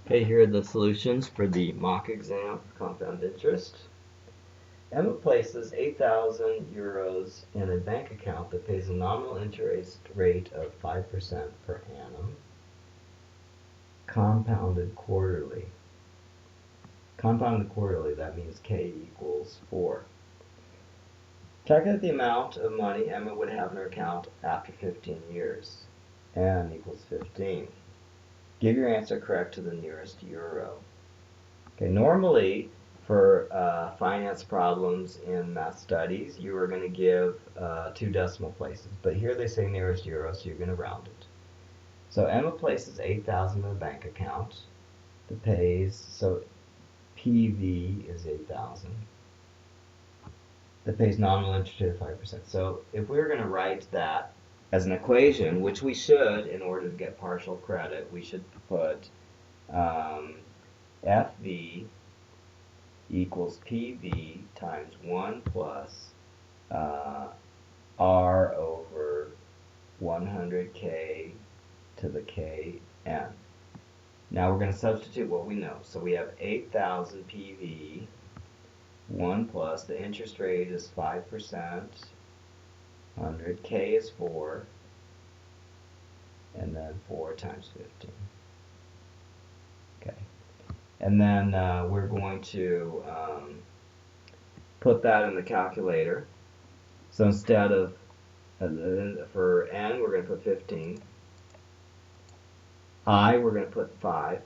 Okay, here are the solutions for the mock exam for compound interest. Emma places 8,000 euros in a bank account that pays a nominal interest rate of 5% per annum, compounded quarterly. Compounded quarterly, that means K equals 4. Calculate the amount of money Emma would have in her account after 15 years. N equals 15. Give your answer correct to the nearest euro. Okay, normally for finance problems in math studies, you are going to give 2 decimal places, but here they say nearest euro, so you're going to round it. So Emma places 8,000 in a bank account that pays, so PV is 8,000, that pays nominal interest rate of 5%. So if we were going to write that as an equation, which we should in order to get partial credit, we should put FV equals PV times 1 plus R over 100K to the KN. Now we're going to substitute what we know. So we have 8,000 PV, 1 plus, the interest rate is 5%, 100K is 4, and then 4 times 15. Okay. And then we're going to put that in the calculator. So instead of, for N, we're going to put 15. I, we're going to put 5.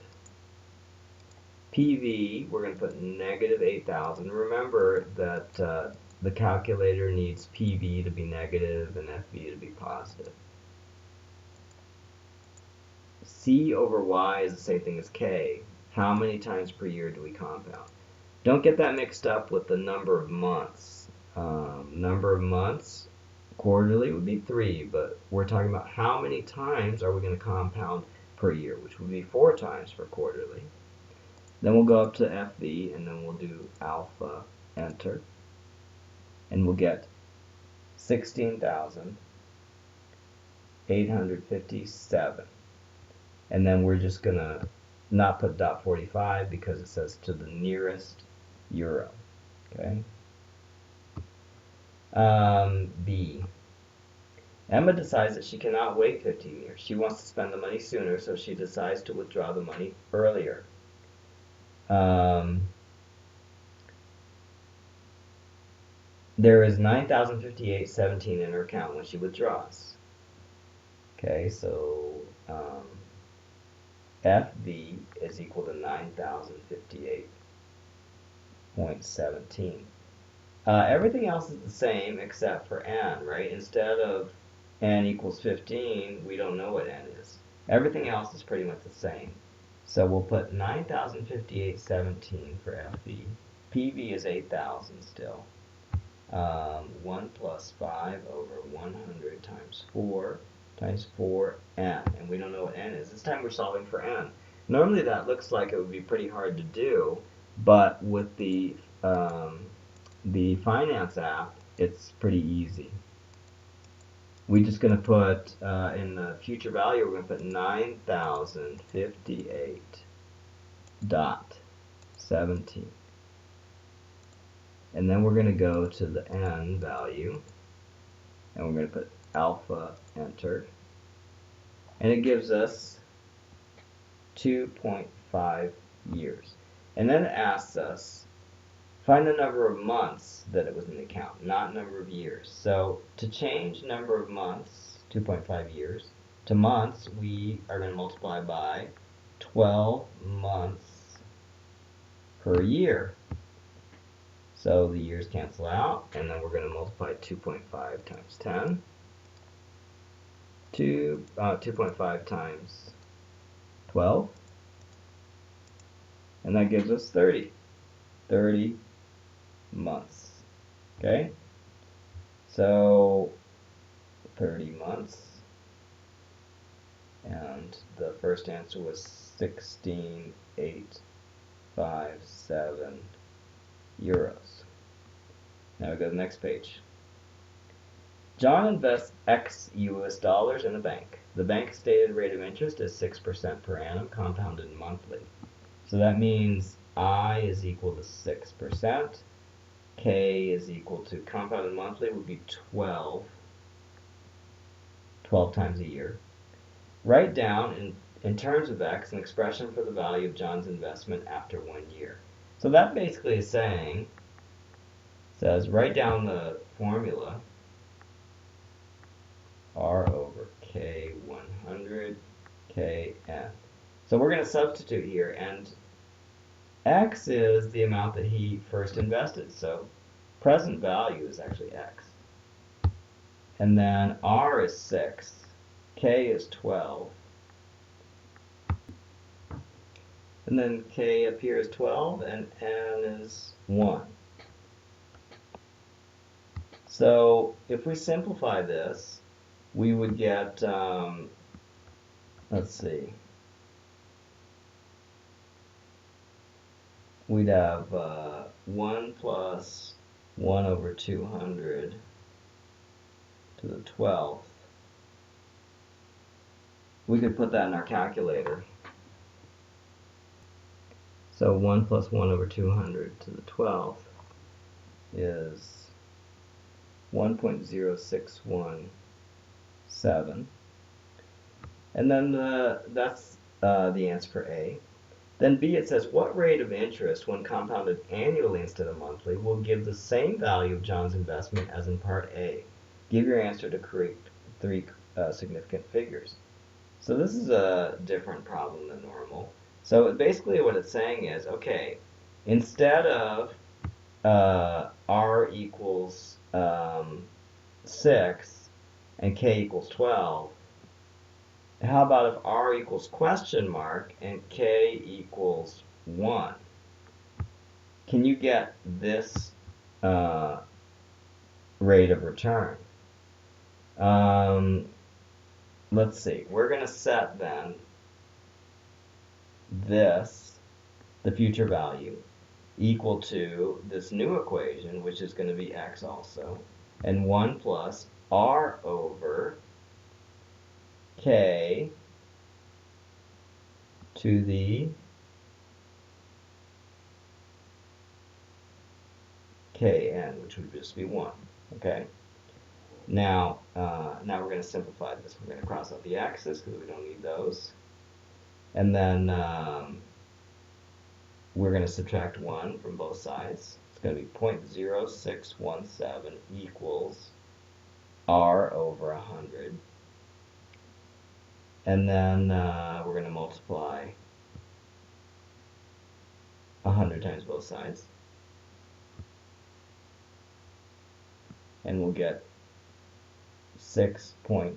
PV, we're going to put negative 8,000. Remember that the calculator needs PV to be negative and FV to be positive. C over Y is the same thing as K. How many times per year do we compound? Don't get that mixed up with the number of months. Number of months, quarterly would be 3, but we're talking about how many times are we going to compound per year, which would be 4 times for quarterly. Then we'll go up to FV, and then we'll do alpha, enter, and we'll get 16,857. And then we're just going to not put .45 because it says to the nearest euro. Okay. B. Emma decides that she cannot wait 15 years. She wants to spend the money sooner, so she decides to withdraw the money earlier. There is 9,058.17 in her account when she withdraws. Okay, so FV is equal to 9,058.17. Everything else is the same except for N, right? Instead of N equals 15, we don't know what N is. Everything else is pretty much the same. So we'll put 9,058.17 for FV. PV is 8,000 still. 1 plus 5 over 100 times 4 times 4n. And we don't know what n is. This time we're solving for n. Normally that looks like it would be pretty hard to do, but with the finance app, it's pretty easy. We're just going to put, in the future value, we're going to put 9,058.17. And then we're going to go to the n value, and we're going to put alpha, enter. And it gives us 2.5 years. And then it asks us, find the number of months that it was in the account, not number of years. So to change number of months, 2.5 years, to months, we are going to multiply by 12 months per year. So the years cancel out, and then we're going to multiply 2.5 times 10. 2.5 times 12. And that gives us 30. 30 months. Okay? So 30 months. And the first answer was 16,857 euros. Now we go to the next page. John invests X US dollars in a bank. The bank's stated rate of interest is 6% per annum, compounded monthly. So that means I is equal to 6%. K is equal to compounded monthly would be 12 times a year. Write down in terms of X an expression for the value of John's investment after 1 year. So that basically is saying, says write down the formula R over K 100 Kn. So we're going to substitute here, and X is the amount that he first invested. So present value is actually X. And then R is 6, K is 12. And then K up here is 12, and N is 1. So if we simplify this, we would get, let's see, we'd have 1 plus 1 over 200 to the 12th. We could put that in our calculator. So 1 plus 1 over 200 to the 12th is 1.0617. And then that's the answer for A. Then B, it says, what rate of interest when compounded annually instead of monthly will give the same value of John's investment as in part A? Give your answer to create 3 significant figures. So this is a different problem than normal. So basically what it's saying is, okay, instead of R equals 6 and K equals 12, how about if R equals question mark and K equals 1? Can you get this rate of return? Let's see. We're going to set then this, the future value, equal to this new equation, which is going to be X also, and 1 plus R over K to the Kn, which would just be 1. Okay. Now we're going to simplify this. We're going to cross out the x's because we don't need those. And then we're going to subtract 1 from both sides. It's going to be 0.0617 equals R over 100. And then we're going to multiply 100 times both sides. And we'll get 6.17%.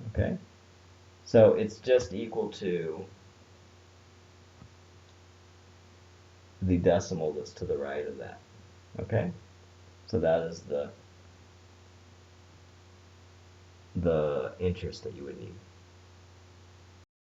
Okay? So it's just equal to the decimal that's to the right of that. Okay? So that is the interest that you would need.